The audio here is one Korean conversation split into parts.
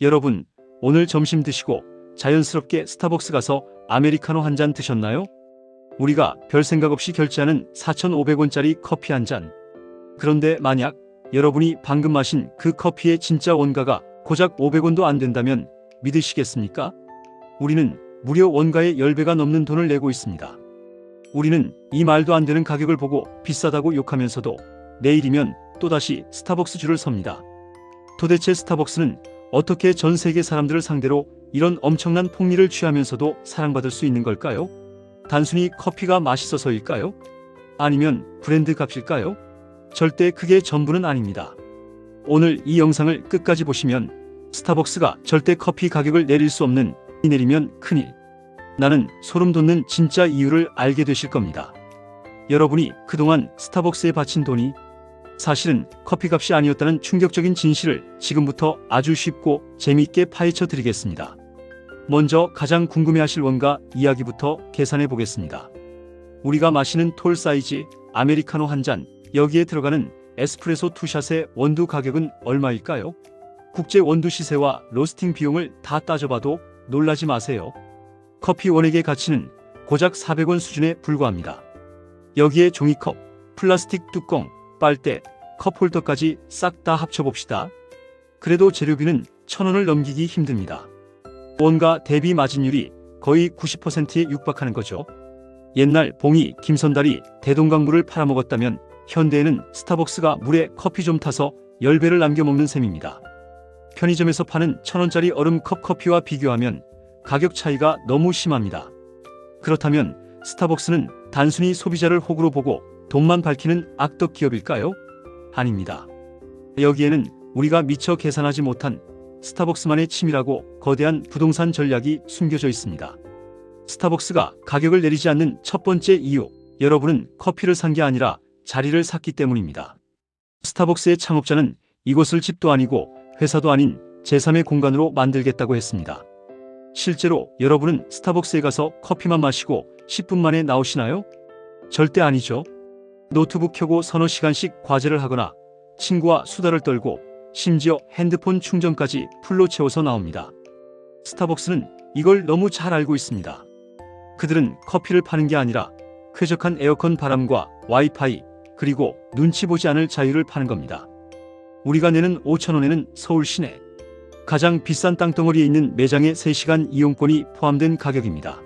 여러분, 오늘 점심 드시고 자연스럽게 스타벅스 가서 아메리카노 한 잔 드셨나요? 우리가 별 생각 없이 결제하는 4,500원짜리 커피 한 잔. 그런데 만약 여러분이 방금 마신 그 커피의 진짜 원가가 고작 500원도 안 된다면 믿으시겠습니까? 우리는 무려 원가의 10배가 넘는 돈을 내고 있습니다. 우리는 이 말도 안 되는 가격을 보고 비싸다고 욕하면서도 내일이면 또다시 스타벅스 줄을 섭니다. 도대체 스타벅스는 어떻게 전 세계 사람들을 상대로 이런 엄청난 폭리를 취하면서도 사랑받을 수 있는 걸까요? 단순히 커피가 맛있어서일까요? 아니면 브랜드 값일까요? 절대 그게 전부는 아닙니다. 오늘 이 영상을 끝까지 보시면 스타벅스가 절대 커피 가격을 내릴 수 없는, 내리면 큰일 나는 소름 돋는 진짜 이유를 알게 되실 겁니다. 여러분이 그동안 스타벅스에 바친 돈이 사실은 커피값이 아니었다는 충격적인 진실을 지금부터 아주 쉽고 재미있게 파헤쳐 드리겠습니다. 먼저 가장 궁금해하실 원가 이야기부터 계산해 보겠습니다. 우리가 마시는 톨 사이즈 아메리카노 한 잔, 여기에 들어가는 에스프레소 투샷의 원두 가격은 얼마일까요? 국제 원두 시세와 로스팅 비용을 다 따져봐도 놀라지 마세요. 커피 원액의 가치는 고작 400원 수준에 불과합니다. 여기에 종이컵, 플라스틱 뚜껑, 빨대, 컵홀더까지 싹 다 합쳐봅시다. 그래도 재료비는 1,000원을 넘기기 힘듭니다. 원가 대비 마진율이 거의 90%에 육박하는 거죠. 옛날 봉이, 김선달이 대동강물을 팔아먹었다면 현대에는 스타벅스가 물에 커피 좀 타서 10배를 남겨 먹는 셈입니다. 편의점에서 파는 1,000원짜리 얼음컵 커피와 비교하면 가격 차이가 너무 심합니다. 그렇다면 스타벅스는 단순히 소비자를 호구로 보고 돈만 밝히는 악덕 기업일까요? 아닙니다. 여기에는 우리가 미처 계산하지 못한 스타벅스만의 치밀하고 거대한 부동산 전략이 숨겨져 있습니다. 스타벅스가 가격을 내리지 않는 첫 번째 이유, 여러분은 커피를 산 게 아니라 자리를 샀기 때문입니다. 스타벅스의 창업자는 이곳을 집도 아니고 회사도 아닌 제3의 공간으로 만들겠다고 했습니다. 실제로 여러분은 스타벅스에 가서 커피만 마시고 10분 만에 나오시나요? 절대 아니죠. 노트북 켜고 서너 시간씩 과제를 하거나 친구와 수다를 떨고 심지어 핸드폰 충전까지 풀로 채워서 나옵니다. 스타벅스는 이걸 너무 잘 알고 있습니다. 그들은 커피를 파는 게 아니라 쾌적한 에어컨 바람과 와이파이, 그리고 눈치 보지 않을 자유를 파는 겁니다. 우리가 내는 5,000원에는 서울 시내 가장 비싼 땅덩어리에 있는 매장의 3시간 이용권이 포함된 가격입니다.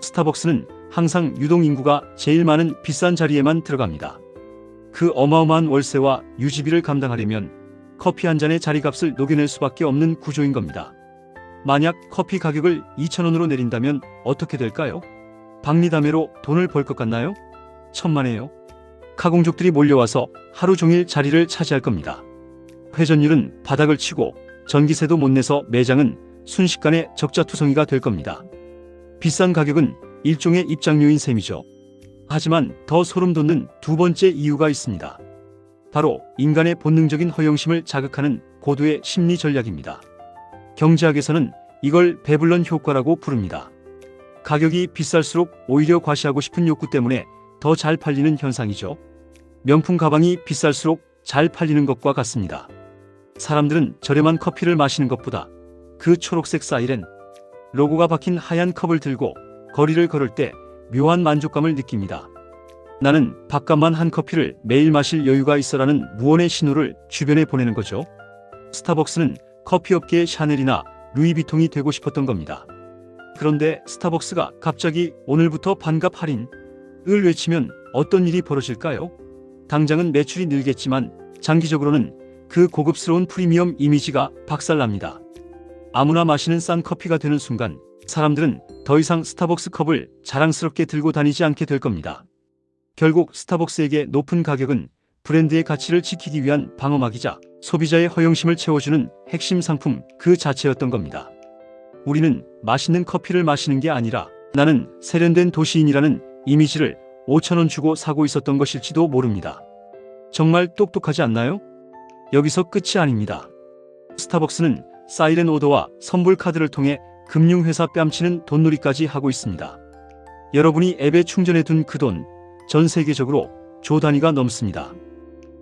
스타벅스는 항상 유동인구가 제일 많은 비싼 자리에만 들어갑니다. 그 어마어마한 월세와 유지비를 감당하려면 커피 한 잔의 자리값을 녹여낼 수밖에 없는 구조인 겁니다. 만약 커피 가격을 2,000원으로 내린다면 어떻게 될까요? 박리담회로 돈을 벌 것 같나요? 천만에요. 카공족들이 몰려와서 하루 종일 자리를 차지할 겁니다. 회전율은 바닥을 치고 전기세도 못 내서 매장은 순식간에 적자투성이가 될 겁니다. 비싼 가격은 일종의 입장료인 셈이죠. 하지만 더 소름 돋는 두 번째 이유가 있습니다. 바로 인간의 본능적인 허영심을 자극하는 고도의 심리 전략입니다. 경제학에서는 이걸 배불런 효과라고 부릅니다. 가격이 비쌀수록 오히려 과시하고 싶은 욕구 때문에 더 잘 팔리는 현상이죠. 명품 가방이 비쌀수록 잘 팔리는 것과 같습니다. 사람들은 저렴한 커피를 마시는 것보다 그 초록색 사이렌 로고가 박힌 하얀 컵을 들고 거리를 걸을 때 묘한 만족감을 느낍니다. 나는 밥값만 한 커피를 매일 마실 여유가 있어라는 무언의 신호를 주변에 보내는 거죠. 스타벅스는 커피업계의 샤넬이나 루이비통이 되고 싶었던 겁니다. 그런데 스타벅스가 갑자기 오늘부터 반값 할인을 외치면 어떤 일이 벌어질까요? 당장은 매출이 늘겠지만 장기적으로는 그 고급스러운 프리미엄 이미지가 박살납니다. 아무나 마시는 싼 커피가 되는 순간 사람들은 더 이상 스타벅스 컵을 자랑스럽게 들고 다니지 않게 될 겁니다. 결국 스타벅스에게 높은 가격은 브랜드의 가치를 지키기 위한 방어막이자 소비자의 허영심을 채워주는 핵심 상품 그 자체였던 겁니다. 우리는 맛있는 커피를 마시는 게 아니라 나는 세련된 도시인이라는 이미지를 5,000원 주고 사고 있었던 것일지도 모릅니다. 정말 똑똑하지 않나요? 여기서 끝이 아닙니다. 스타벅스는 사이렌 오더와 선불 카드를 통해 금융회사 뺨치는 돈놀이까지 하고 있습니다. 여러분이 앱에 충전해둔 그 돈, 전 세계적으로 조 단위가 넘습니다.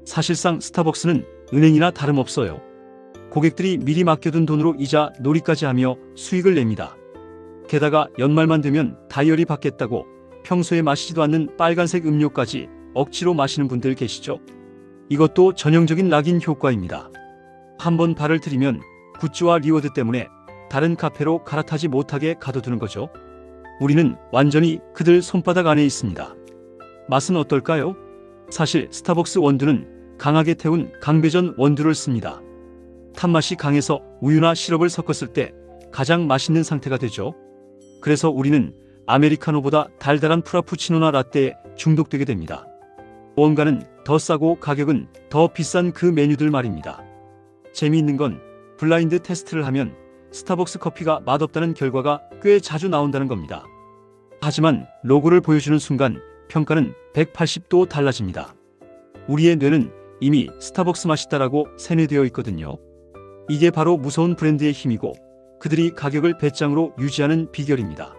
사실상 스타벅스는 은행이나 다름없어요. 고객들이 미리 맡겨둔 돈으로 이자 놀이까지 하며 수익을 냅니다. 게다가 연말만 되면 다이어리 받겠다고 평소에 마시지도 않는 빨간색 음료까지 억지로 마시는 분들 계시죠? 이것도 전형적인 락인 효과입니다. 한번 발을 들이면 굿즈와 리워드 때문에 다른 카페로 갈아타지 못하게 가둬두는 거죠. 우리는 완전히 그들 손바닥 안에 있습니다. 맛은 어떨까요? 사실 스타벅스 원두는 강하게 태운 강배전 원두를 씁니다. 탄맛이 강해서 우유나 시럽을 섞었을 때 가장 맛있는 상태가 되죠. 그래서 우리는 아메리카노보다 달달한 프라푸치노나 라떼에 중독되게 됩니다. 원가는 더 싸고 가격은 더 비싼 그 메뉴들 말입니다. 재미있는 건 블라인드 테스트를 하면 스타벅스 커피가 맛없다는 결과가 꽤 자주 나온다는 겁니다. 하지만 로고를 보여주는 순간 평가는 180도 달라집니다. 우리의 뇌는 이미 스타벅스 맛있다라고 세뇌되어 있거든요. 이게 바로 무서운 브랜드의 힘이고 그들이 가격을 배짱으로 유지하는 비결입니다.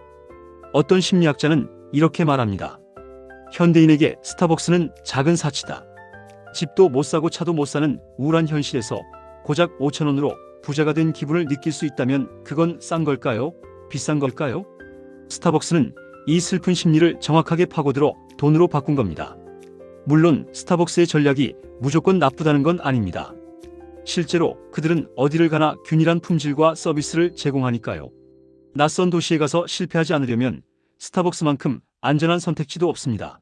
어떤 심리학자는 이렇게 말합니다. 현대인에게 스타벅스는 작은 사치다. 집도 못 사고 차도 못 사는 우울한 현실에서 고작 5,000원으로 부자가 된 기분을 느낄 수 있다면 그건 싼 걸까요? 비싼 걸까요? 스타벅스는 이 슬픈 심리를 정확하게 파고들어 돈으로 바꾼 겁니다. 물론 스타벅스의 전략이 무조건 나쁘다는 건 아닙니다. 실제로 그들은 어디를 가나 균일한 품질과 서비스를 제공하니까요. 낯선 도시에 가서 실패하지 않으려면 스타벅스만큼 안전한 선택지도 없습니다.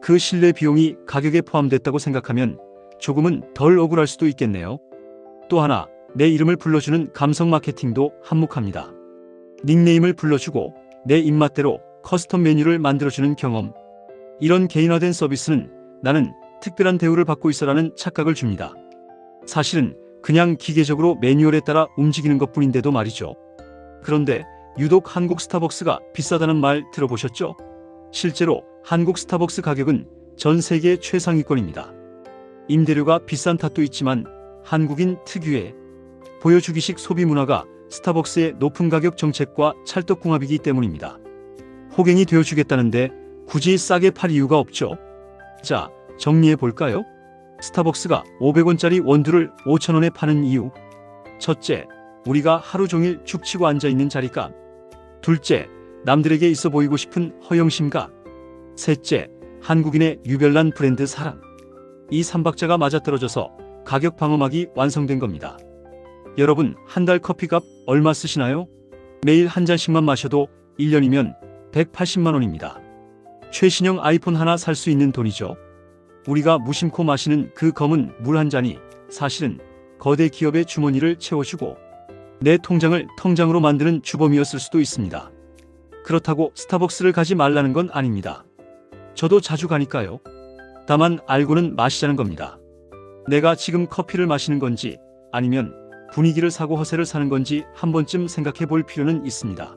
그 신뢰 비용이 가격에 포함됐다고 생각하면 조금은 덜 억울할 수도 있겠네요. 또 하나, 내 이름을 불러주는 감성 마케팅도 한몫합니다. 닉네임을 불러주고 내 입맛대로 커스텀 메뉴를 만들어주는 경험. 이런 개인화된 서비스는 나는 특별한 대우를 받고 있어라는 착각을 줍니다. 사실은 그냥 기계적으로 매뉴얼에 따라 움직이는 것뿐인데도 말이죠. 그런데 유독 한국 스타벅스가 비싸다는 말 들어보셨죠? 실제로 한국 스타벅스 가격은 전 세계 최상위권입니다. 임대료가 비싼 탓도 있지만 한국인 특유의 보여주기식 소비 문화가 스타벅스의 높은 가격 정책과 찰떡궁합이기 때문입니다. 호갱이 되어주겠다는데 굳이 싸게 팔 이유가 없죠. 자, 정리해 볼까요? 스타벅스가 500원짜리 원두를 5,000원에 파는 이유. 첫째, 우리가 하루 종일 죽치고 앉아있는 자리값. 둘째, 남들에게 있어 보이고 싶은 허영심각. 셋째, 한국인의 유별난 브랜드 사랑. 이 3박자가 맞아떨어져서 가격 방어막이 완성된 겁니다. 여러분, 한 달 커피값 얼마 쓰시나요? 매일 한 잔씩만 마셔도 1년이면 180만 원입니다. 최신형 아이폰 하나 살 수 있는 돈이죠. 우리가 무심코 마시는 그 검은 물 한 잔이 사실은 거대 기업의 주머니를 채워주고 내 통장을 통장으로 만드는 주범이었을 수도 있습니다. 그렇다고 스타벅스를 가지 말라는 건 아닙니다. 저도 자주 가니까요. 다만 알고는 마시자는 겁니다. 내가 지금 커피를 마시는 건지 아니면 분위기를 사고 허세를 사는 건지 한 번쯤 생각해 볼 필요는 있습니다.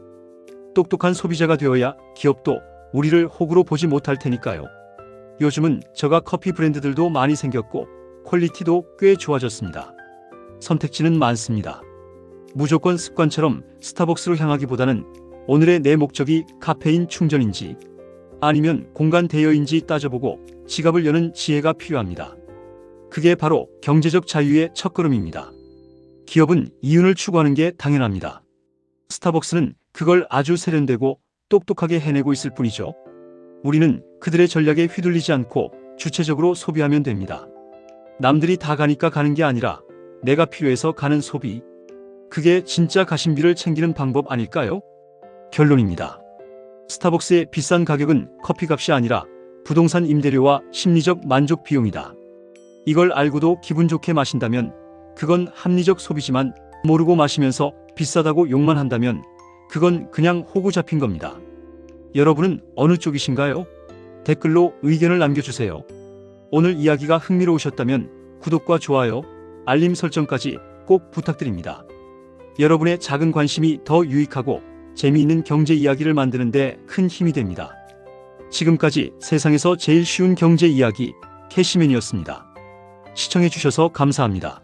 똑똑한 소비자가 되어야 기업도 우리를 호구로 보지 못할 테니까요. 요즘은 저가 커피 브랜드들도 많이 생겼고 퀄리티도 꽤 좋아졌습니다. 선택지는 많습니다. 무조건 습관처럼 스타벅스로 향하기보다는 오늘의 내 목적이 카페인 충전인지 아니면 공간 대여인지 따져보고 지갑을 여는 지혜가 필요합니다. 그게 바로 경제적 자유의 첫걸음입니다. 기업은 이윤을 추구하는 게 당연합니다. 스타벅스는 그걸 아주 세련되고 똑똑하게 해내고 있을 뿐이죠. 우리는 그들의 전략에 휘둘리지 않고 주체적으로 소비하면 됩니다. 남들이 다 가니까 가는 게 아니라 내가 필요해서 가는 소비. 그게 진짜 가심비를 챙기는 방법 아닐까요? 결론입니다. 스타벅스의 비싼 가격은 커피값이 아니라 부동산 임대료와 심리적 만족 비용이다. 이걸 알고도 기분 좋게 마신다면 그건 합리적 소비지만 모르고 마시면서 비싸다고 욕만 한다면 그건 그냥 호구 잡힌 겁니다. 여러분은 어느 쪽이신가요? 댓글로 의견을 남겨주세요. 오늘 이야기가 흥미로우셨다면 구독과 좋아요, 알림 설정까지 꼭 부탁드립니다. 여러분의 작은 관심이 더 유익하고 재미있는 경제 이야기를 만드는 데 큰 힘이 됩니다. 지금까지 세상에서 제일 쉬운 경제 이야기 캐시맨이었습니다. 시청해주셔서 감사합니다.